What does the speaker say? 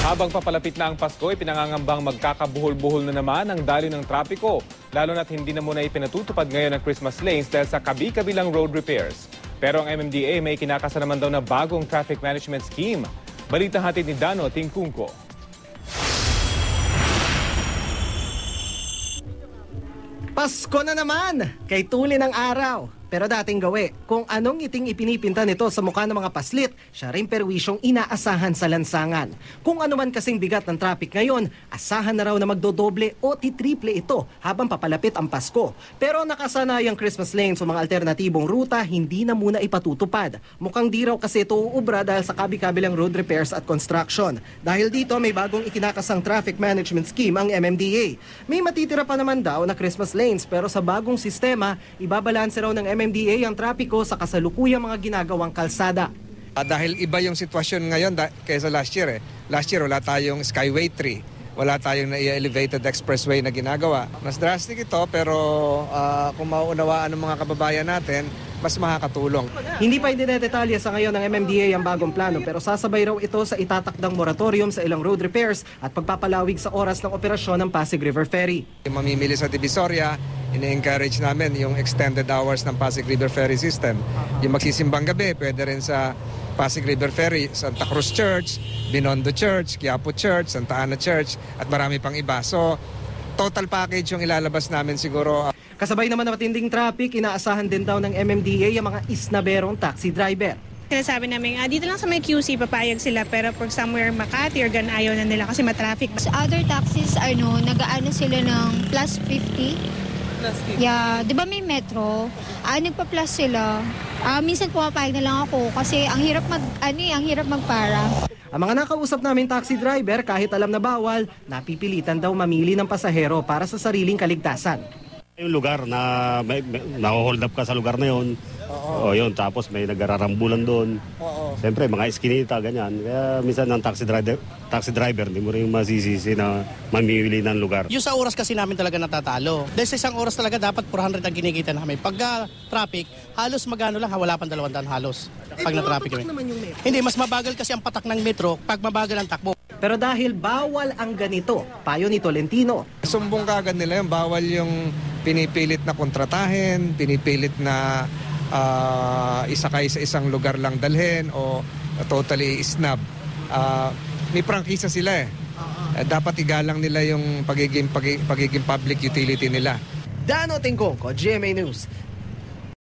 Habang papalapit na ang Pasko, ipinangangambang magkakabuhol-buhol na naman ang daloy ng trapiko, lalo na't hindi na muna ipinatutupad ngayon ang Christmas lanes dahil sa kabi-kabilang road repairs. Pero ang MMDA may kinakasa naman daw na bagong traffic management scheme. Balita hatid ni Dano Tingkungko. Pasko na naman! Kay tuli ng araw. Pero dating gawi, kung anong ngiting ipinipinta nito sa mukha ng mga paslit, siya rin perwisyong inaasahan sa lansangan. Kung ano man kasing bigat ng traffic ngayon, asahan na raw na magdodoble o titriple ito habang papalapit ang Pasko. Pero nakasanayang Christmas lanes o mga alternatibong ruta, hindi na muna ipatutupad. Mukhang di raw kasi ito uubra dahil sa kabi-kabilang road repairs at construction. Dahil dito may bagong ikinakasang traffic management scheme ang MMDA. May matitira pa naman daw na Christmas lanes pero sa bagong sistema, ibabalanse raw ng MMDA ang trapiko sa kasalukuyang mga ginagawang kalsada. Dahil iba yung sitwasyon ngayon kaysa last year. Last year wala tayong Skyway 3, wala tayong elevated expressway na ginagawa. Mas drastic ito pero kung mauunawaan ng mga kababayan natin, mas makakatulong. Hindi pa idedetalya sa ngayon ng MMDA ang bagong plano pero sasabay raw ito sa itatakdang moratorium sa ilang road repairs at pagpapalawig sa oras ng operasyon ng Pasig River Ferry. Yung mamimili sa Divisoria, ini-encourage namin yung extended hours ng Pasig River Ferry system. Yung magsisimbang gabi, pwede rin sa Pasig River Ferry, Santa Cruz Church, Binondo Church, Quiapo Church, Santa Ana Church at marami pang iba. So, total package yung ilalabas namin siguro. Kasabay naman ng matinding traffic, inaasahan din daw ng MMDA yung mga isnaberong taxi driver. Sinasabi namin, dito lang sa may QC, papayag sila, pero for somewhere Makati or gan ayaw na nila kasi matraffic. Sa other taxis, nag-aano sila ng plus 50. Yeah, 'di ba may metro? Nagpa-plus sila. Minsan pumapayag na lang ako kasi ang hirap magpara. Ang mga nakausap namin taxi driver kahit alam na bawal, napipilitan daw mamili ng pasahero para sa sariling kaligtasan. Yung lugar na na-hold up ka sa lugar na yun. O yun, tapos may nagararambulan doon. Siyempre, mga eskinita, ganyan. Kaya minsan ang taxi driver, hindi mo rin masisisi na mamimili ng lugar. Yung sa oras kasi namin talaga natatalo. Dahil sa isang oras talaga dapat 400 ang kinikita namin. Pagka traffic, halos magano lang, wala pang 200 halos. Pag na-traffic kami. Hindi, mas mabagal kasi ang patak ng metro pag mabagal ang takbo. Pero dahil bawal ang ganito, payo ni Tolentino. Sumbong kagad nila yung bawal yung pinipilit na kontratahin, pinipilit na isakay sa isang lugar lang dalhin o totally snub. May prangkisa sila eh. Dapat igalang nila yung pagiging public utility nila. Dano Tingkungko, GMA News.